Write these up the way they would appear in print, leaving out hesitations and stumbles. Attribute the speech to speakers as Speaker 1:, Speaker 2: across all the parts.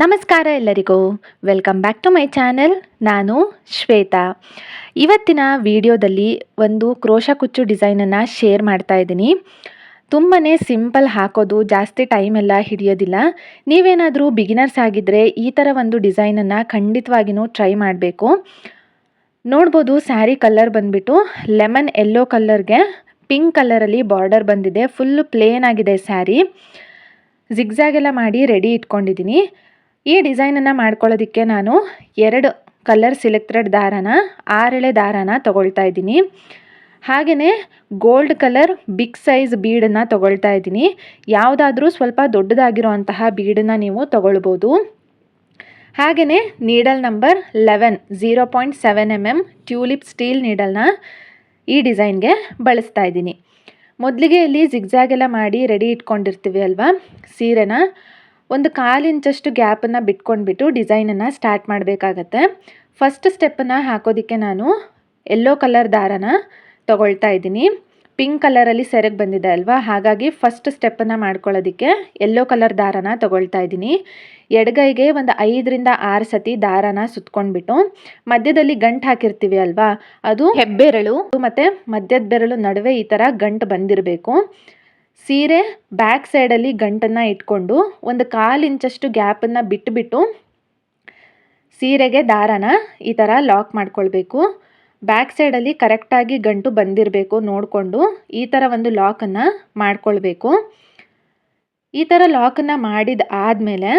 Speaker 1: ನಮಸ್ಕಾರ ಎಲ್ಲರಿಗೂ. Welcome back to my channel. ನಾನು ಶ್ವೇತಾ. ಇವತ್ತಿನ ವಿಡಿಯೋದಲ್ಲಿ ಒಂದು ಕ್ರೋಶ ಕುಚ್ಚು ಡಿಸೈನನ್ನು ಶೇರ್ ಮಾಡ್ತಾ ಇದ್ದೀನಿ. ತುಂಬಾ ಸಿಂಪಲ್, ಹಾಕೋದು ಜಾಸ್ತಿ ಟೈಮ್ ಎಲ್ಲ ಹಿಡಿಯೋದಿಲ್ಲ. ನೀವೇನಾದರೂ ಬಿಗಿನರ್ಸ್ ಆಗಿದ್ದರೆ ಈ ಥರ ಒಂದು ಡಿಸೈನನ್ನು ಖಂಡಿತವಾಗಿಯೂ ಟ್ರೈ ಮಾಡಬೇಕು. ನೋಡ್ಬೋದು, ಸ್ಯಾರಿ ಕಲರ್ ಬಂದುಬಿಟ್ಟು ಲೆಮನ್ ಯೆಲ್ಲೋ ಕಲರ್ಗೆ ಪಿಂಕ್ ಕಲರಲ್ಲಿ ಬಾರ್ಡರ್ ಬಂದಿದೆ. ಫುಲ್ ಪ್ಲೇನ್ ಆಗಿದೆ ಸ್ಯಾರಿ. ಜಿಗ್ಜಾಗ್ ಎಲ್ಲ ಮಾಡಿ ರೆಡಿ ಇಟ್ಕೊಂಡಿದ್ದೀನಿ. ಈ ಡಿಸೈನನ್ನು ಮಾಡ್ಕೊಳ್ಳೋದಕ್ಕೆ ನಾನು 2 ಕಲರ್ ಸಿಲ್ಕ್ ಥ್ರೆಡ್ ದಾರನ 6 ಎಳೆ ದಾರನ ತಗೊಳ್ತಾ ಇದ್ದೀನಿ. ಹಾಗೆಯೇ ಗೋಲ್ಡ್ ಕಲರ್ ಬಿಗ್ ಸೈಜ್ ಬೀಡನ್ನು ತಗೊಳ್ತಾ ಇದ್ದೀನಿ. ಯಾವುದಾದ್ರೂ ಸ್ವಲ್ಪ ದೊಡ್ಡದಾಗಿರುವಂತಹ ಬೀಡನ್ನು ನೀವು ತಗೊಳ್ಬೋದು. ಹಾಗೆಯೇ needle number 11 0.7 mm tulip steel ನೀಡಲ್ನ ಈ ಡಿಸೈನ್ಗೆ ಬಳಸ್ತಾ ಇದ್ದೀನಿ. ಮೊದಲಿಗೆ ಇಲ್ಲಿ ಜಿಗ್ಜಾಗ್ ಎಲ್ಲ ಮಾಡಿ ರೆಡಿ ಇಟ್ಕೊಂಡಿರ್ತೀವಿ ಅಲ್ವಾ, ಸೀರೆನ ಒಂದು 1/4 ಇಂಚಷ್ಟು ಗ್ಯಾಪನ್ನು ಬಿಟ್ಕೊಂಡ್ಬಿಟ್ಟು ಡಿಸೈನನ್ನು ಸ್ಟಾರ್ಟ್ ಮಾಡಬೇಕಾಗತ್ತೆ. ಫಸ್ಟ್ ಸ್ಟೆಪ್ಪನ್ನು ಹಾಕೋದಕ್ಕೆ ನಾನು ಯೆಲ್ಲೋ ಕಲರ್ ದಾರನ ತಗೊಳ್ತಾ ಇದ್ದೀನಿ. ಪಿಂಕ್ ಕಲರಲ್ಲಿ ಸೆರಗು ಬಂದಿದೆ ಅಲ್ವಾ, ಹಾಗಾಗಿ ಫಸ್ಟ್ ಸ್ಟೆಪ್ಪನ್ನು ಮಾಡ್ಕೊಳ್ಳೋದಕ್ಕೆ ಯೆಲ್ಲೋ ಕಲರ್ ದಾರನ ತಗೊಳ್ತಾ ಇದ್ದೀನಿ. ಎಡಗೈಗೆ ಒಂದು 5ರಿಂದ 6 ಸತಿ ದಾರನ ಸುತ್ಕೊಂಡ್ಬಿಟ್ಟು ಮಧ್ಯದಲ್ಲಿ ಗಂಟು ಹಾಕಿರ್ತೀವಿ ಅಲ್ವಾ, ಅದು ಹೆಬ್ಬೆರಳು ಮತ್ತು ಮಧ್ಯದ ಬೆರಳು ನಡುವೆ ಈ ಥರ ಗಂಟು ಬಂದಿರಬೇಕು. ಸೀರೆ ಬ್ಯಾಕ್ ಸೈಡಲ್ಲಿ ಗಂಟನ್ನು ಇಟ್ಕೊಂಡು ಒಂದು 1/4 ಇಂಚಷ್ಟು ಗ್ಯಾಪನ್ನು ಬಿಟ್ಟುಬಿಟ್ಟು ಸೀರೆಗೆ ದಾರನ ಈ ಥರ ಲಾಕ್ ಮಾಡ್ಕೊಳ್ಬೇಕು. ಬ್ಯಾಕ್ ಸೈಡಲ್ಲಿ ಕರೆಕ್ಟಾಗಿ ಗಂಟು ಬಂದಿರಬೇಕು ನೋಡಿಕೊಂಡು ಈ ಥರ ಒಂದು ಲಾಕನ್ನು ಮಾಡ್ಕೊಳ್ಬೇಕು. ಈ ಥರ ಲಾಕನ್ನು ಮಾಡಿದ ಆದಮೇಲೆ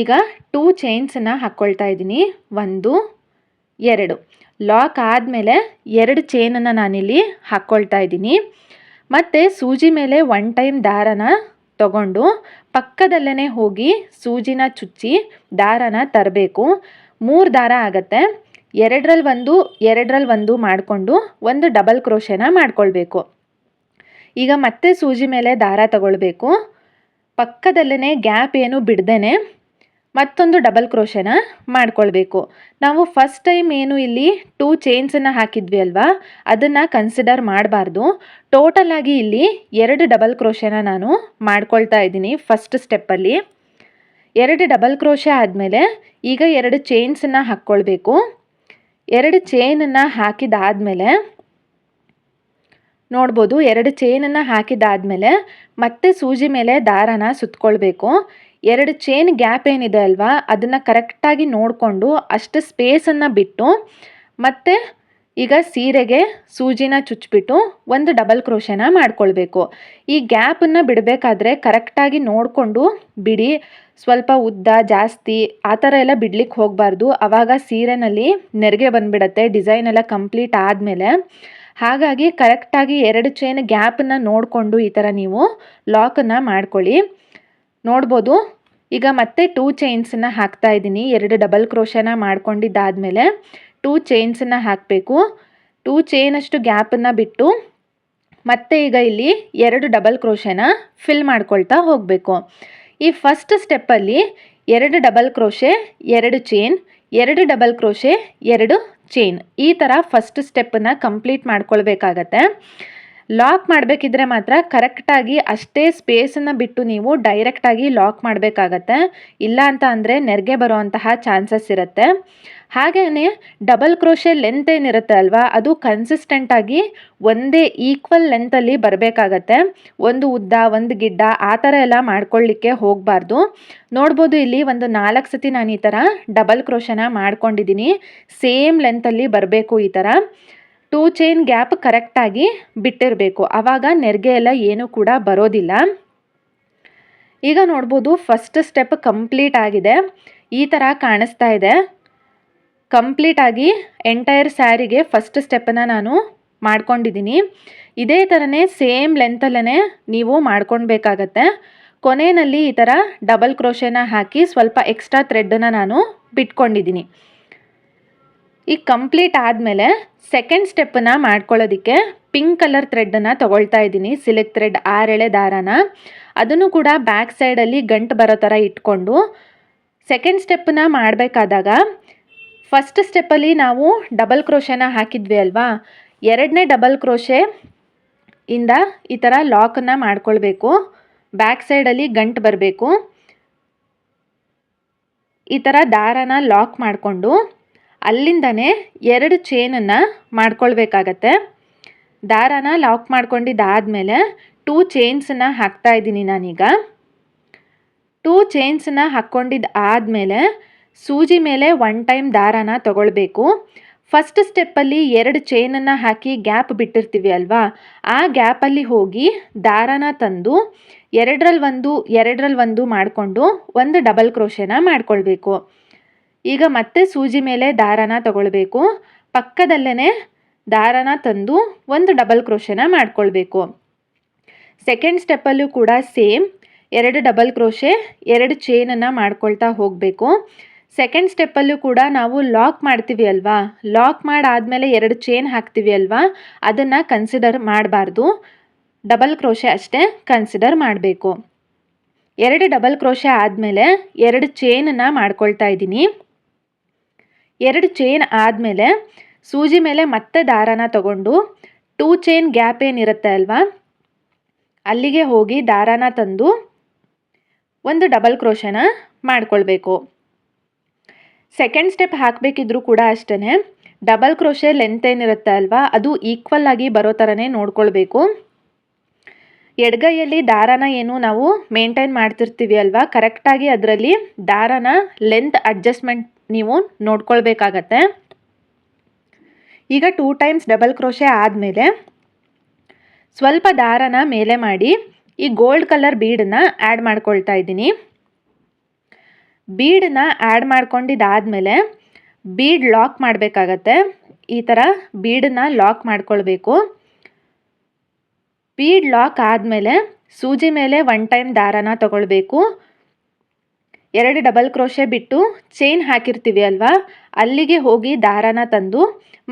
Speaker 1: ಈಗ 2 ಚೈನ್ಸನ್ನು ಹಾಕ್ಕೊಳ್ತಾ ಇದ್ದೀನಿ. 1 2 ಲಾಕ್ ಆದಮೇಲೆ 2 ಚೈನನ್ನು ನಾನಿಲ್ಲಿ ಹಾಕ್ಕೊಳ್ತಾ ಇದ್ದೀನಿ. ಮತ್ತು ಸೂಜಿ ಮೇಲೆ 1 ಟೈಮ್ ದಾರನ ತಗೊಂಡು ಪಕ್ಕದಲ್ಲೇ ಹೋಗಿ ಸೂಜಿನ ಚುಚ್ಚಿ ದಾರನ ತರಬೇಕು. 3 ದಾರ ಆಗುತ್ತೆ. 2ರಲ್ಲಿ 1 2ರಲ್ಲಿ 1 ಮಾಡಿಕೊಂಡು ಒಂದು ಡಬಲ್ ಕ್ರೋಶೆನ ಮಾಡ್ಕೊಳ್ಬೇಕು. ಈಗ ಮತ್ತೆ ಸೂಜಿ ಮೇಲೆ ದಾರ ತಗೊಳ್ಬೇಕು. ಪಕ್ಕದಲ್ಲೇ ಗ್ಯಾಪ್ ಏನು ಬಿಡ್ದೇನೆ ಮತ್ತೊಂದು ಡಬಲ್ ಕ್ರೋಶೆನ ಮಾಡ್ಕೊಳ್ಬೇಕು. ನಾವು ಫಸ್ಟ್ ಟೈಮ್ ಏನು ಇಲ್ಲಿ 2 ಚೈನ್ಸನ್ನು ಹಾಕಿದ್ವಿ ಅಲ್ವಾ, ಅದನ್ನು ಕನ್ಸಿಡರ್ ಮಾಡಬಾರ್ದು. ಟೋಟಲ್ ಆಗಿ ಇಲ್ಲಿ 2 ಡಬಲ್ ಕ್ರೋಶೆನ ನಾನು ಮಾಡ್ಕೊಳ್ತಾ ಇದ್ದೀನಿ ಫಸ್ಟ್ ಸ್ಟೆಪ್ಪಲ್ಲಿ. 2 ಡಬಲ್ ಕ್ರೋಶೆ ಆದಮೇಲೆ ಈಗ 2 ಚೈನ್ಸನ್ನು ಹಾಕ್ಕೊಳ್ಬೇಕು. 2 ಚೈನನ್ನು ಹಾಕಿದಾದಮೇಲೆ ನೋಡ್ಬೋದು, 2 ಚೈನನ್ನು ಹಾಕಿದಾದಮೇಲೆ ಮತ್ತೆ ಸೂಜಿ ಮೇಲೆ ದಾರನ ಸುತ್ಕೊಳ್ಬೇಕು. 2 ಚೈನ್ ಗ್ಯಾಪ್ ಏನಿದೆ ಅಲ್ವಾ, ಅದನ್ನು ಕರೆಕ್ಟಾಗಿ ನೋಡಿಕೊಂಡು ಅಷ್ಟು ಸ್ಪೇಸನ್ನು ಬಿಟ್ಟು ಮತ್ತೆ ಈಗ ಸೀರೆಗೆ ಸೂಜಿನ ಚುಚ್ಚಿಬಿಟ್ಟು ಒಂದು ಡಬಲ್ ಕ್ರೋಶೆನ ಮಾಡ್ಕೊಳ್ಬೇಕು. ಈ ಗ್ಯಾಪನ್ನು ಬಿಡಬೇಕಾದ್ರೆ ಕರೆಕ್ಟಾಗಿ ನೋಡಿಕೊಂಡು ಬಿಡಿ. ಸ್ವಲ್ಪ ಉದ್ದ ಜಾಸ್ತಿ ಆ ಥರ ಎಲ್ಲ ಬಿಡ್ಲಿಕ್ಕೆ ಹೋಗಬಾರ್ದು. ಆವಾಗ ಸೀರೆನಲ್ಲಿ ನೆರಿಗೆ ಬಂದುಬಿಡತ್ತೆ ಡಿಸೈನ್ ಎಲ್ಲ ಕಂಪ್ಲೀಟ್ ಆದಮೇಲೆ. ಹಾಗಾಗಿ ಕರೆಕ್ಟಾಗಿ 2 ಚೈನ್ ಗ್ಯಾಪನ್ನು ನೋಡಿಕೊಂಡು ಈ ಥರ ನೀವು ಲಾಕನ್ನು ಮಾಡ್ಕೊಳ್ಳಿ. ನೋಡ್ಬೋದು, ಈಗ ಮತ್ತೆ 2 ಚೈನ್ಸನ್ನು ಹಾಕ್ತಾ ಇದ್ದೀನಿ. 2 ಡಬಲ್ ಕ್ರೋಶೆನ ಮಾಡ್ಕೊಂಡಿದ್ದಾದಮೇಲೆ 2 ಚೈನ್ಸನ್ನು ಹಾಕಬೇಕು. 2 ಚೈನಷ್ಟು ಗ್ಯಾಪನ್ನು ಬಿಟ್ಟು ಮತ್ತೆ ಈಗ ಇಲ್ಲಿ 2 ಡಬಲ್ ಕ್ರೋಶೆನ ಫಿಲ್ ಮಾಡ್ಕೊಳ್ತಾ ಹೋಗಬೇಕು. ಈ ಫಸ್ಟ್ ಸ್ಟೆಪ್ಪಲ್ಲಿ 2 double crochet 2 chain 2 double crochet 2 chain ಈ ಥರ ಫಸ್ಟ್ ಸ್ಟೆಪ್ಪನ್ನು ಕಂಪ್ಲೀಟ್ ಮಾಡ್ಕೊಳ್ಬೇಕಾಗತ್ತೆ. ಲಾಕ್ ಮಾಡಬೇಕಿದ್ರೆ ಮಾತ್ರ ಕರೆಕ್ಟಾಗಿ ಅಷ್ಟೇ ಸ್ಪೇಸನ್ನು ಬಿಟ್ಟು ನೀವು ಡೈರೆಕ್ಟಾಗಿ ಲಾಕ್ ಮಾಡಬೇಕಾಗತ್ತೆ. ಇಲ್ಲ ಅಂತ ಅಂದರೆ ನೆರಿಗೆ ಬರೋವಂತಹ ಚಾನ್ಸಸ್ ಇರುತ್ತೆ. ಹಾಗೆಯೇ ಡಬಲ್ ಕ್ರೋಶೆ ಲೆಂತ್ ಏನಿರುತ್ತೆ ಅಲ್ವಾ, ಅದು ಕನ್ಸಿಸ್ಟೆಂಟಾಗಿ ಒಂದೇ ಈಕ್ವಲ್ ಲೆಂತಲ್ಲಿ ಬರಬೇಕಾಗತ್ತೆ. ಒಂದು ಉದ್ದ ಒಂದು ಗಿಡ್ಡ ಆ ಥರ ಎಲ್ಲ ಮಾಡ್ಕೊಳ್ಳಿಕ್ಕೆ ಹೋಗಬಾರ್ದು. ನೋಡ್ಬೋದು, ಇಲ್ಲಿ ಒಂದು 4 ಸತಿ ನಾನು ಈ ಥರ ಡಬಲ್ ಕ್ರೋಶೆನ ಮಾಡ್ಕೊಂಡಿದ್ದೀನಿ. ಸೇಮ್ ಲೆಂತಲ್ಲಿ ಬರಬೇಕು. ಈ ಥರ 2 ಚೈನ್ ಗ್ಯಾಪ್ ಕರೆಕ್ಟಾಗಿ ಬಿಟ್ಟಿರಬೇಕು. ಆವಾಗ ನೆರಿಗೆ ಎಲ್ಲ ಏನೂ ಕೂಡ ಬರೋದಿಲ್ಲ. ಈಗ ನೋಡ್ಬೋದು, ಫಸ್ಟ್ ಸ್ಟೆಪ್ ಕಂಪ್ಲೀಟ್ ಆಗಿದೆ. ಈ ಥರ ಕಾಣಿಸ್ತಾ ಇದೆ. ಕಂಪ್ಲೀಟಾಗಿ ಎಂಟೈರ್ ಸ್ಯಾರಿಗೆ ಫಸ್ಟ್ ಸ್ಟೆಪ್ಪನ್ನು ನಾನು ಮಾಡ್ಕೊಂಡಿದ್ದೀನಿ. ಇದೇ ಥರನೇ ಸೇಮ್ ಲೆಂತಲ್ಲೇ ನೀವು ಮಾಡ್ಕೊಳ್ಬೇಕಾಗತ್ತೆ. ಕೊನೆಯಲ್ಲಿ ಈ ಥರ ಡಬಲ್ ಕ್ರೋಶೆನ ಹಾಕಿ ಸ್ವಲ್ಪ ಎಕ್ಸ್ಟ್ರಾ ಥ್ರೆಡ್ಡನ್ನು ನಾನು ಬಿಟ್ಕೊಂಡಿದ್ದೀನಿ. ಈಗ ಕಂಪ್ಲೀಟ್ ಆದಮೇಲೆ ಸೆಕೆಂಡ್ ಸ್ಟೆಪ್ಪನ್ನು ಮಾಡ್ಕೊಳ್ಳೋದಕ್ಕೆ ಪಿಂಕ್ ಕಲರ್ ಥ್ರೆಡ್ಡನ್ನು ತೊಗೊಳ್ತಾ ಇದ್ದೀನಿ. ಸಿಲ್ಕ್ ಥ್ರೆಡ್ 6 ಎಳೆ ದಾರನ ಅದನ್ನು ಕೂಡ ಬ್ಯಾಕ್ ಸೈಡಲ್ಲಿ ಗಂಟು ಬರೋ ಥರ ಇಟ್ಕೊಂಡು ಸೆಕೆಂಡ್ ಸ್ಟೆಪ್ಪನ್ನು ಮಾಡಬೇಕಾದಾಗ ಫಸ್ಟ್ ಸ್ಟೆಪ್ಪಲ್ಲಿ ನಾವು ಡಬಲ್ ಕ್ರೋಶೆನ ಹಾಕಿದ್ವಿ ಅಲ್ವಾ, 2ನೇ ಡಬಲ್ ಕ್ರೋಶೆ ಇಂದ ಈ ಥರ ಲಾಕನ್ನು ಮಾಡ್ಕೊಳ್ಬೇಕು. ಬ್ಯಾಕ್ ಸೈಡಲ್ಲಿ ಗಂಟು ಬರಬೇಕು. ಈ ಥರ ದಾರನ ಲಾಕ್ ಮಾಡಿಕೊಂಡು ಅಲ್ಲಿಂದನೇ 2 ಚೈನನ್ನು ಮಾಡ್ಕೊಳ್ಬೇಕಾಗತ್ತೆ. ದಾರನ ಲಾಕ್ ಮಾಡ್ಕೊಂಡಿದ್ದಾದಮೇಲೆ 2 ಚೈನ್ಸನ್ನು ಹಾಕ್ತಾ ಇದ್ದೀನಿ ನಾನೀಗ. 2 ಚೈನ್ಸನ್ನು ಹಾಕ್ಕೊಂಡಿದ್ದಾದಮೇಲೆ ಸೂಜಿ ಮೇಲೆ 1 ಟೈಮ್ ದಾರನ ತಗೊಳ್ಬೇಕು. ಫಸ್ಟ್ ಸ್ಟೆಪ್ಪಲ್ಲಿ 2 ಚೈನನ್ನು ಹಾಕಿ ಗ್ಯಾಪ್ ಬಿಟ್ಟಿರ್ತೀವಿ ಅಲ್ವಾ, ಆ ಗ್ಯಾಪಲ್ಲಿ ಹೋಗಿ ದಾರನ ತಂದು 2ರಲ್ಲಿ 1 ಮಾಡಿಕೊಂಡು ಒಂದು ಡಬಲ್ ಕ್ರೋಶೆನ ಮಾಡ್ಕೊಳ್ಬೇಕು. ಈಗ ಮತ್ತೆ ಸೂಜಿ ಮೇಲೆ ದಾರನ ತಗೊಳ್ಬೇಕು, ಪಕ್ಕದಲ್ಲೇ ದಾರನ ತಂದು ಒಂದು ಡಬಲ್ ಕ್ರೋಶೆನ ಮಾಡ್ಕೊಳ್ಬೇಕು. ಸೆಕೆಂಡ್ ಸ್ಟೆಪ್ಪಲ್ಲೂ ಕೂಡ ಸೇಮ್ 2 ಡಬಲ್ ಕ್ರೋಶೆ 2 ಚೈನನ್ನು ಮಾಡ್ಕೊಳ್ತಾ ಹೋಗಬೇಕು. ಸೆಕೆಂಡ್ ಸ್ಟೆಪ್ಪಲ್ಲೂ ಕೂಡ ನಾವು ಲಾಕ್ ಮಾಡ್ತೀವಿ ಅಲ್ವಾ, ಲಾಕ್ ಮಾಡಾದಮೇಲೆ 2 ಚೈನ್ ಹಾಕ್ತೀವಿ ಅಲ್ವಾ, ಅದನ್ನು ಕನ್ಸಿಡರ್ ಮಾಡಬಾರ್ದು, ಡಬಲ್ ಕ್ರೋಶೆ ಅಷ್ಟೇ ಕನ್ಸಿಡರ್ ಮಾಡಬೇಕು. 2 ಡಬಲ್ ಕ್ರೋಶೆ ಆದಮೇಲೆ 2 ಚೈನನ್ನು ಮಾಡ್ಕೊಳ್ತಾ ಇದ್ದೀನಿ. 2 ಚೈನ್ ಆದಮೇಲೆ ಸೂಜಿ ಮೇಲೆ ಮತ್ತೆ ದಾರನ ತಗೊಂಡು 2 ಚೈನ್ ಗ್ಯಾಪ್ ಏನಿರುತ್ತೆ ಅಲ್ವಾ, ಅಲ್ಲಿಗೆ ಹೋಗಿ ದಾರನ ತಂದು ಒಂದು ಡಬಲ್ ಕ್ರೋಶೆನ ಮಾಡ್ಕೊಳ್ಬೇಕು. ಸೆಕೆಂಡ್ ಸ್ಟೆಪ್ ಹಾಕಬೇಕಿದ್ರೂ ಕೂಡ ಅಷ್ಟೇ ಡಬಲ್ ಕ್ರೋಶೆ ಲೆಂತ್ ಏನಿರುತ್ತೆ ಅಲ್ವಾ, ಅದು ಈಕ್ವಲ್ ಆಗಿ ಬರೋ ಥರನೇ ನೋಡ್ಕೊಳ್ಬೇಕು. ಎಡಗೈಯಲ್ಲಿ ದಾರನ ಏನು ನಾವು ಮೇಂಟೈನ್ ಮಾಡ್ತಿರ್ತೀವಿ ಅಲ್ವಾ, ಕರೆಕ್ಟಾಗಿ ಅದರಲ್ಲಿ ದಾರನ ಲೆಂತ್ ಅಡ್ಜಸ್ಟ್ಮೆಂಟ್ ನೀವು ನೋಡ್ಕೊಳ್ಬೇಕಾಗತ್ತೆ. ಈಗ 2 ಟೈಮ್ಸ್ ಡಬಲ್ ಕ್ರೋಶೆ ಆದಮೇಲೆ ಸ್ವಲ್ಪ ದಾರನ ಮೇಲೆ ಮಾಡಿ ಈ ಗೋಲ್ಡ್ ಕಲರ್ ಬೀಡನ್ನ ಆ್ಯಡ್ ಮಾಡ್ಕೊಳ್ತಾ ಇದ್ದೀನಿ. ಬೀಡನ್ನ ಆ್ಯಡ್ ಮಾಡ್ಕೊಂಡಿದ್ದಾದಮೇಲೆ ಬೀಡ್ ಲಾಕ್ ಮಾಡಬೇಕಾಗತ್ತೆ. ಈ ಥರ ಬೀಡನ್ನ ಲಾಕ್ ಮಾಡ್ಕೊಳ್ಬೇಕು. ಬೀಡ್ ಲಾಕ್ ಆದಮೇಲೆ ಸೂಜಿ ಮೇಲೆ 1 ಟೈಮ್ ದಾರನ ತಗೊಳ್ಬೇಕು. 2 ಡಬಲ್ ಕ್ರೋಶೆ ಬಿಟ್ಟು ಚೈನ್ ಹಾಕಿರ್ತೀವಿ ಅಲ್ವಾ, ಅಲ್ಲಿಗೆ ಹೋಗಿ ದಾರನ ತಂದು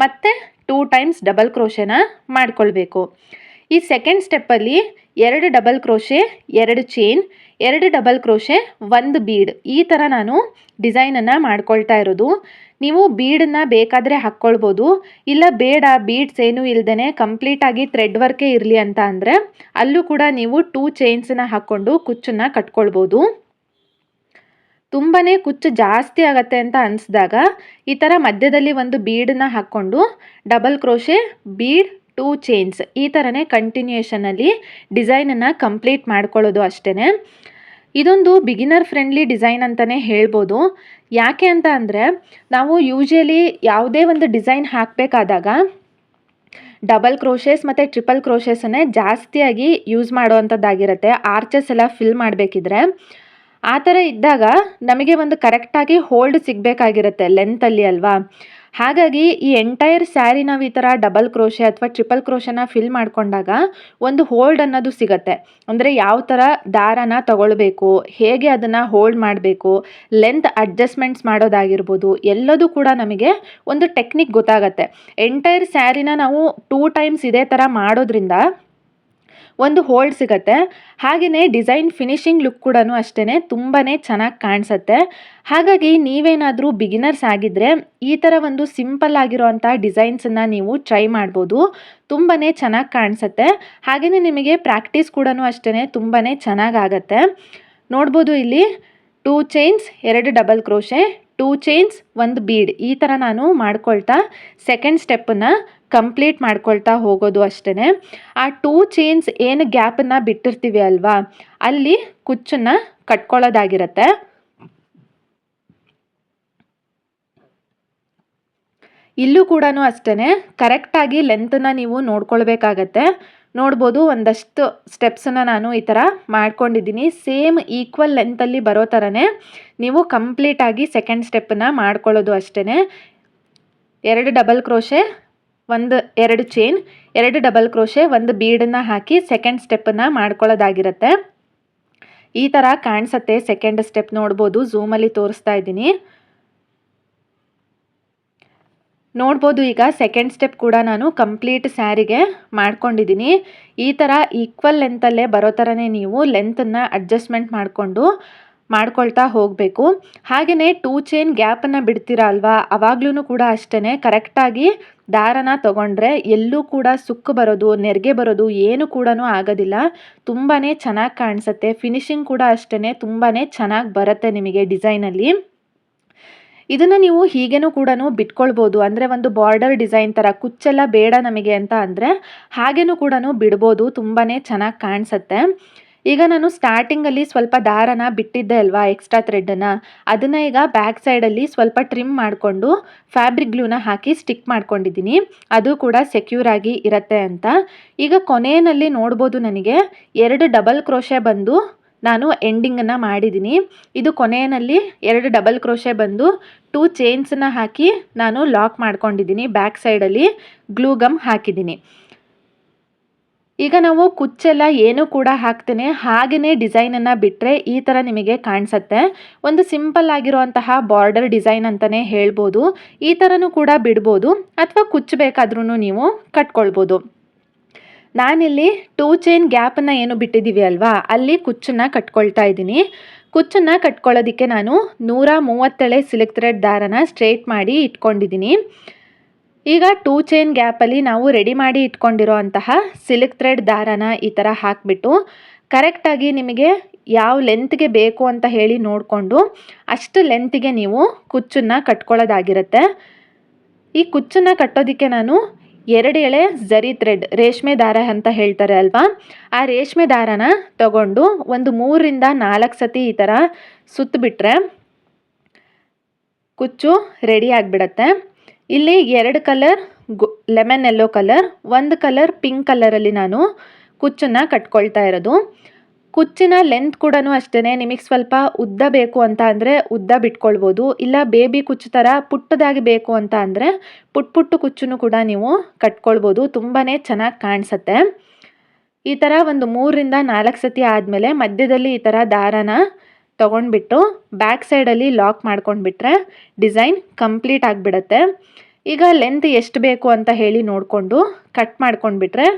Speaker 1: ಮತ್ತೆ 2 ಟೈಮ್ಸ್ ಡಬಲ್ ಕ್ರೋಶೆನ ಮಾಡ್ಕೊಳ್ಬೇಕು. ಈ ಸೆಕೆಂಡ್ ಸ್ಟೆಪ್ಪಲ್ಲಿ 2 double crochet 2 chain 2 double crochet 1 bead, ಈ ಥರ ನಾನು ಡಿಸೈನನ್ನು ಮಾಡ್ಕೊಳ್ತಾ ಇರೋದು. ನೀವು ಬೀಡನ್ನು ಬೇಕಾದರೆ ಹಾಕ್ಕೊಳ್ಬೋದು, ಇಲ್ಲ ಬೇಡ ಬೀಡ್ಸ್ ಏನೂ ಇಲ್ಲದೇ ಕಂಪ್ಲೀಟಾಗಿ ಥ್ರೆಡ್ ವರ್ಕೇ ಇರಲಿ ಅಂತ ಅಂದರೆ ಅಲ್ಲೂ ಕೂಡ ನೀವು 2 ಚೈನ್ಸನ್ನು ಹಾಕ್ಕೊಂಡು ಕುಚ್ಚನ್ನು ಕಟ್ಕೊಳ್ಬೋದು. ತುಂಬಾ ಕುಚ್ಚು ಜಾಸ್ತಿ ಆಗುತ್ತೆ ಅಂತ ಅನಿಸಿದಾಗ ಈ ಥರ ಮಧ್ಯದಲ್ಲಿ ಒಂದು ಬೀಡನ್ನ ಹಾಕ್ಕೊಂಡು ಡಬಲ್ ಕ್ರೋಶೆ ಬೀಡ್ 2 ಚೈನ್ಸ್ ಈ ಥರನೇ ಕಂಟಿನ್ಯೂಯೇಷನಲ್ಲಿ ಡಿಸೈನನ್ನು ಕಂಪ್ಲೀಟ್ ಮಾಡ್ಕೊಳ್ಳೋದು ಅಷ್ಟೇ. ಇದೊಂದು ಬಿಗಿನರ್ ಫ್ರೆಂಡ್ಲಿ ಡಿಸೈನ್ ಅಂತಲೇ ಹೇಳ್ಬೋದು. ಯಾಕೆ ಅಂತ ಅಂದರೆ ನಾವು ಯೂಶಲಿ ಯಾವುದೇ ಒಂದು ಡಿಸೈನ್ ಹಾಕಬೇಕಾದಾಗ ಡಬಲ್ ಕ್ರೋಶೆಸ್ ಮತ್ತು ಟ್ರಿಪಲ್ ಕ್ರೋಶೆಸನ್ನೇ ಜಾಸ್ತಿಯಾಗಿ ಯೂಸ್ ಮಾಡುವಂಥದ್ದಾಗಿರುತ್ತೆ. ಆರ್ಚಸ್ ಎಲ್ಲ ಫಿಲ್ ಮಾಡಬೇಕಿದ್ರೆ ಆ ಥರ ಇದ್ದಾಗ ನಮಗೆ ಒಂದು ಕರೆಕ್ಟಾಗಿ ಹೋಲ್ಡ್ ಸಿಗಬೇಕಾಗಿರುತ್ತೆ ಲೆಂತಲ್ಲಿ ಅಲ್ವಾ. ಹಾಗಾಗಿ ಈ ಎಂಟೈರ್ ಸ್ಯಾರಿ ನಾವು ಈ ಥರ ಡಬಲ್ ಕ್ರೋಶೆ ಅಥವಾ ಟ್ರಿಪಲ್ ಕ್ರೋಶೆನ ಫಿಲ್ ಮಾಡಿಕೊಂಡಾಗ ಒಂದು ಹೋಲ್ಡ್ ಅನ್ನೋದು ಸಿಗುತ್ತೆ. ಅಂದರೆ ಯಾವ ಥರ ದಾರನ ತಗೊಳ್ಬೇಕು, ಹೇಗೆ ಅದನ್ನು ಹೋಲ್ಡ್ ಮಾಡಬೇಕು, ಲೆಂತ್ ಅಡ್ಜಸ್ಟ್ಮೆಂಟ್ಸ್ ಮಾಡೋದಾಗಿರ್ಬೋದು, ಎಲ್ಲದೂ ಕೂಡ ನಮಗೆ ಒಂದು ಟೆಕ್ನಿಕ್ ಗೊತ್ತಾಗತ್ತೆ. ಎಂಟೈರ್ ಸ್ಯಾರಿನ ನಾವು 2 ಟೈಮ್ಸ್ ಇದೇ ಥರ ಮಾಡೋದ್ರಿಂದ ಒಂದು ಹೋಲ್ಡ್ ಸಿಗುತ್ತೆ. ಹಾಗೆಯೇ ಡಿಸೈನ್ ಫಿನಿಶಿಂಗ್ ಲುಕ್ ಕೂಡ ಅಷ್ಟೇ ತುಂಬಾ ಚೆನ್ನಾಗಿ ಕಾಣಿಸುತ್ತೆ. ಹಾಗಾಗಿ ನೀವೇನಾದರೂ ಬಿಗಿನರ್ಸ್ ಆಗಿದ್ದರೆ ಈ ಥರ ಒಂದು ಸಿಂಪಲ್ ಆಗಿರೋವಂಥ ಡಿಸೈನ್ಸನ್ನು ನೀವು ಟ್ರೈ ಮಾಡ್ಬೋದು. ತುಂಬಾ ಚೆನ್ನಾಗಿ ಕಾಣಿಸುತ್ತೆ. ಹಾಗೆಯೇ ನಿಮಗೆ ಪ್ರಾಕ್ಟೀಸ್ ಕೂಡ ಅಷ್ಟೇ ತುಂಬಾ ಚೆನ್ನಾಗಾಗತ್ತೆ. ನೋಡ್ಬೋದು ಇಲ್ಲಿ 2 chains 2 double crochet 2 chains 1 bead ಈ ಥರ ನಾನು ಮಾಡ್ಕೊಳ್ತಾ ಸೆಕೆಂಡ್ ಸ್ಟೆಪ್ಪನ್ನು ಕಂಪ್ಲೀಟ್ ಮಾಡ್ಕೊಳ್ತಾ ಹೋಗೋದು ಅಷ್ಟೇ. ಆ 2 ಚೈನ್ಸ್ ಏನು ಗ್ಯಾಪನ್ನು ಬಿಟ್ಟಿರ್ತೀವಿ ಅಲ್ವಾ, ಅಲ್ಲಿ ಕುಚ್ಚನ್ನು ಕಟ್ಕೊಳ್ಳೋದಾಗಿರುತ್ತೆ. ಇಲ್ಲೂ ಕೂಡ ಅಷ್ಟೇ ಕರೆಕ್ಟಾಗಿ ಲೆಂತನ್ನು ನೀವು ನೋಡ್ಕೊಳ್ಬೇಕಾಗತ್ತೆ. ನೋಡ್ಬೋದು ಒಂದಷ್ಟು ಸ್ಟೆಪ್ಸನ್ನು ನಾನು ಈ ಥರ ಮಾಡ್ಕೊಂಡಿದ್ದೀನಿ. ಸೇಮ್ ಈಕ್ವಲ್ ಲೆಂತಲ್ಲಿ ಬರೋ ಥರನೇ ನೀವು ಕಂಪ್ಲೀಟಾಗಿ ಸೆಕೆಂಡ್ ಸ್ಟೆಪ್ಪನ್ನು ಮಾಡ್ಕೊಳ್ಳೋದು ಅಷ್ಟೇ. 2 double crochet 2 chain 2 double crochet 1 ಬೀಡನ್ನು ಹಾಕಿ ಸೆಕೆಂಡ್ ಸ್ಟೆಪ್ಪನ್ನು ಮಾಡ್ಕೊಳ್ಳೋದಾಗಿರುತ್ತೆ. ಈ ಥರ ಕಾಣಿಸುತ್ತೆ ಸೆಕೆಂಡ್ ಸ್ಟೆಪ್. ನೋಡ್ಬೋದು ಝೂಮಲ್ಲಿ ತೋರಿಸ್ತಾ ಇದ್ದೀನಿ. ನೋಡ್ಬೋದು ಈಗ ಸೆಕೆಂಡ್ ಸ್ಟೆಪ್ ಕೂಡ ನಾನು ಕಂಪ್ಲೀಟ್ ಸ್ಯಾರಿಗೆ ಮಾಡ್ಕೊಂಡಿದ್ದೀನಿ. ಈ ಥರ ಈಕ್ವಲ್ ಲೆಂತಲ್ಲೇ ಬರೋ ಥರನೇ ನೀವು ಲೆಂತನ್ನು ಅಡ್ಜಸ್ಟ್ಮೆಂಟ್ ಮಾಡ್ಕೊಳ್ತಾ ಹೋಗಬೇಕು. ಹಾಗೆಯೇ 2 ಚೈನ್ ಗ್ಯಾಪನ್ನು ಬಿಡ್ತೀರಾ ಅಲ್ವಾ, ಅವಾಗ್ಲೂ ಕೂಡ ಅಷ್ಟೇ ಕರೆಕ್ಟಾಗಿ ದಾರನ ತಗೊಂಡ್ರೆ ಎಲ್ಲೂ ಕೂಡ ಸುಕ್ಕು ಬರೋದು ನೆರಿಗೆ ಬರೋದು ಏನು ಕೂಡ ಆಗೋದಿಲ್ಲ. ತುಂಬಾ ಚೆನ್ನಾಗಿ ಕಾಣಿಸುತ್ತೆ. ಫಿನಿಶಿಂಗ್ ಕೂಡ ಅಷ್ಟೇ ತುಂಬಾ ಚೆನ್ನಾಗಿ ಬರುತ್ತೆ ನಿಮಗೆ ಡಿಸೈನಲ್ಲಿ. ಇದನ್ನು ನೀವು ಹೀಗೇನೂ ಕೂಡ ಬಿಟ್ಕೊಳ್ಬೋದು. ಅಂದರೆ ಒಂದು ಬಾರ್ಡರ್ ಡಿಸೈನ್ ಥರ ಕುಚ್ಚೆಲ್ಲ ಬೇಡ ನಮಗೆ ಅಂತ ಅಂದರೆ ಹಾಗೇನೂ ಕೂಡ ಬಿಡ್ಬೋದು, ತುಂಬಾ ಚೆನ್ನಾಗಿ ಕಾಣಿಸುತ್ತೆ. ಈಗ ನಾನು ಸ್ಟಾರ್ಟಿಂಗಲ್ಲಿ ಸ್ವಲ್ಪ ದಾರನ ಬಿಟ್ಟಿದ್ದೆ ಅಲ್ವಾ, ಎಕ್ಸ್ಟ್ರಾ ಥ್ರೆಡ್ಡನ್ನು, ಅದನ್ನು ಈಗ ಬ್ಯಾಕ್ ಸೈಡಲ್ಲಿ ಸ್ವಲ್ಪ ಟ್ರಿಮ್ ಮಾಡಿಕೊಂಡು ಫ್ಯಾಬ್ರಿಕ್ ಗ್ಲೂನ ಹಾಕಿ ಸ್ಟಿಕ್ ಮಾಡ್ಕೊಂಡಿದ್ದೀನಿ, ಅದು ಕೂಡ ಸೆಕ್ಯೂರ್ ಆಗಿ ಇರುತ್ತೆ ಅಂತ. ಈಗ ಕೊನೆಯಲ್ಲಿ ನೋಡ್ಬೋದು ನನಗೆ 2 ಡಬಲ್ ಕ್ರೋಶೆ ಬಂದು ನಾನು ಎಂಡಿಂಗನ್ನು ಮಾಡಿದ್ದೀನಿ. ಇದು ಕೊನೆಯಲ್ಲಿ 2 ಡಬಲ್ ಕ್ರೋಶೆ ಬಂದು 2 ಚೈನ್ಸನ್ನ ಹಾಕಿ ನಾನು ಲಾಕ್ ಮಾಡ್ಕೊಂಡಿದ್ದೀನಿ, ಬ್ಯಾಕ್ ಸೈಡಲ್ಲಿ ಗ್ಲೂ ಗಮ್ ಹಾಕಿದ್ದೀನಿ. ಈಗ ನಾವು ಕುಚ್ಚೆಲ್ಲ ಏನೂ ಕೂಡ ಹಾಕ್ತೇನೆ ಹಾಗೆಯೇ ಡಿಸೈನನ್ನು ಬಿಟ್ಟರೆ ಈ ಥರ ನಿಮಗೆ ಕಾಣಿಸುತ್ತೆ. ಒಂದು ಸಿಂಪಲ್ ಆಗಿರುವಂತಹ ಬಾರ್ಡರ್ ಡಿಸೈನ್ ಅಂತಲೇ ಹೇಳ್ಬೋದು. ಈ ಥರನೂ ಕೂಡ ಬಿಡ್ಬೋದು ಅಥವಾ ಕುಚ್ಚು ಬೇಕಾದ್ರೂ ನೀವು ಕಟ್ಕೊಳ್ಬೋದು. ನಾನಿಲ್ಲಿ 2 ಚೈನ್ ಗ್ಯಾಪನ್ನು ಏನು ಬಿಟ್ಟಿದ್ದೀವಿ ಅಲ್ವಾ, ಅಲ್ಲಿ ಕುಚ್ಚನ್ನು ಕಟ್ಕೊಳ್ತಾ ಇದ್ದೀನಿ. ಕುಚ್ಚನ್ನು ಕಟ್ಕೊಳ್ಳೋದಕ್ಕೆ ನಾನು 130 ಸಿಲ್ಕ್ ಥ್ರೆಡ್ ದಾರನ ಸ್ಟ್ರೇಟ್ ಮಾಡಿ ಇಟ್ಕೊಂಡಿದ್ದೀನಿ. ಈಗ 2 ಚೈನ್ ಗ್ಯಾಪಲ್ಲಿ ನಾವು ರೆಡಿ ಮಾಡಿ ಇಟ್ಕೊಂಡಿರೋ ಅಂತಹ ಸಿಲ್ಕ್ ಥ್ರೆಡ್ ದಾರನ ಈ ಥರ ಹಾಕಿಬಿಟ್ಟು ಕರೆಕ್ಟಾಗಿ ನಿಮಗೆ ಯಾವ ಲೆಂತ್ಗೆ ಬೇಕು ಅಂತ ಹೇಳಿ ನೋಡಿಕೊಂಡು ಅಷ್ಟು ಲೆಂತಿಗೆ ನೀವು ಕುಚ್ಚನ್ನು ಕಟ್ಕೊಳ್ಳೋದಾಗಿರುತ್ತೆ. ಈ ಕುಚ್ಚನ್ನು ಕಟ್ಟೋದಕ್ಕೆ ನಾನು 2 ಎಳೆ ಝರಿ ಥ್ರೆಡ್, ರೇಷ್ಮೆ ದಾರ ಅಂತ ಹೇಳ್ತಾರೆ ಅಲ್ವಾ, ಆ ರೇಷ್ಮೆ ದಾರನ ತಗೊಂಡು ಒಂದು 3 ರಿಂದ 4 ಸತಿ ಈ ಥರ ಸುತ್ತಬಿಟ್ರೆ ಕುಚ್ಚು ರೆಡಿ ಆಗಿಬಿಡತ್ತೆ. ಇಲ್ಲಿ 2 colour lemon yellow colour, 1 colour pink ಕಲರಲ್ಲಿ ನಾನು ಕುಚ್ಚನ್ನು ಕಟ್ಕೊಳ್ತಾ ಇರೋದು. ಕುಚ್ಚಿನ ಲೆಂತ್ ಕೂಡ ಅಷ್ಟೇ, ನಿಮಗೆ ಸ್ವಲ್ಪ ಉದ್ದ ಬೇಕು ಅಂತ ಅಂದರೆ ಉದ್ದ ಬಿಟ್ಕೊಳ್ಬೋದು, ಇಲ್ಲ ಬೇಬಿ ಕುಚ್ಚು ಥರ ಪುಟ್ಟದಾಗಿ ಬೇಕು ಅಂತ ಅಂದರೆ ಪುಟ್ಟು ಕುಚ್ಚನ್ನು ಕೂಡ ನೀವು ಕಟ್ಕೊಳ್ಬೋದು, ತುಂಬಾ ಚೆನ್ನಾಗಿ ಕಾಣಿಸುತ್ತೆ. ಈ ಥರ ಒಂದು 3 ರಿಂದ 4 ಸತಿ ಆದಮೇಲೆ ಮಧ್ಯದಲ್ಲಿ ಈ ಥರ ದಾರನ ತೊಗೊಂಡ್ಬಿಟ್ಟು ಬ್ಯಾಕ್ ಸೈಡಲ್ಲಿ ಲಾಕ್ ಮಾಡ್ಕೊಂಡ್ಬಿಟ್ರೆ ಡಿಸೈನ್ ಕಂಪ್ಲೀಟ್ ಆಗಿಬಿಡತ್ತೆ. ಈಗ ಲೆಂತ್ ಎಷ್ಟು ಬೇಕು ಅಂತ ಹೇಳಿ ನೋಡಿಕೊಂಡು ಕಟ್ ಮಾಡ್ಕೊಂಡ್ಬಿಟ್ರೆ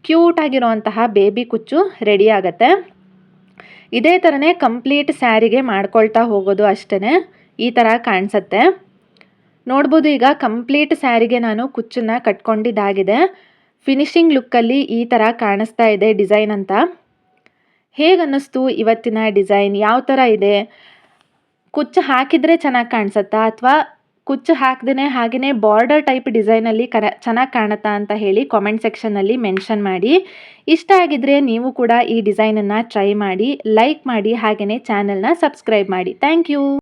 Speaker 1: ಕ್ಯೂಟಾಗಿರೋಂತಹ ಬೇಬಿ ಕುಚ್ಚು ರೆಡಿ ಆಗುತ್ತೆ. ಇದೇ ಥರನೇ ಕಂಪ್ಲೀಟ್ ಸ್ಯಾರಿಗೆ ಮಾಡ್ಕೊಳ್ತಾ ಹೋಗೋದು ಅಷ್ಟೇ, ಈ ಥರ ಕಾಣಿಸುತ್ತೆ. ನೋಡ್ಬೋದು ಈಗ ಕಂಪ್ಲೀಟ್ ಸ್ಯಾರಿಗೆ ನಾನು ಕುಚ್ಚನ್ನು ಕಟ್ಕೊಂಡಿದ್ದಾಗಿದೆ. ಫಿನಿಶಿಂಗ್ ಲುಕ್ಕಲ್ಲಿ ಈ ಥರ ಕಾಣಿಸ್ತಾ ಇದೆ ಡಿಸೈನ್ ಅಂತ. ಹೇಗನ್ನಿಸ್ತು ಇವತ್ತಿನ ಡಿಸೈನ್, ಯಾವ ಥರ ಇದೆ? ಕುಚ್ಚು ಹಾಕಿದರೆ ಚೆನ್ನಾಗಿ ಕಾಣಿಸುತ್ತಾ ಅಥವಾ ಕುಚ್ಚು ಹಾಕ್ದೇ ಹಾಗೆಯೇ ಬಾರ್ಡರ್ ಟೈಪ್ ಡಿಸೈನಲ್ಲಿ ಚೆನ್ನಾಗಿ ಕಾಣುತ್ತಾ ಅಂತ ಹೇಳಿ ಕಾಮೆಂಟ್ ಸೆಕ್ಷನ್ನಲ್ಲಿ ಮೆನ್ಷನ್ ಮಾಡಿ. ಇಷ್ಟ ಆಗಿದ್ದರೆ ನೀವು ಕೂಡ ಈ ಡಿಸೈನನ್ನು ಟ್ರೈ ಮಾಡಿ, ಲೈಕ್ ಮಾಡಿ, ಹಾಗೆಯೇ ಚಾನಲ್ನ ಸಬ್ಸ್ಕ್ರೈಬ್ ಮಾಡಿ. Thank you.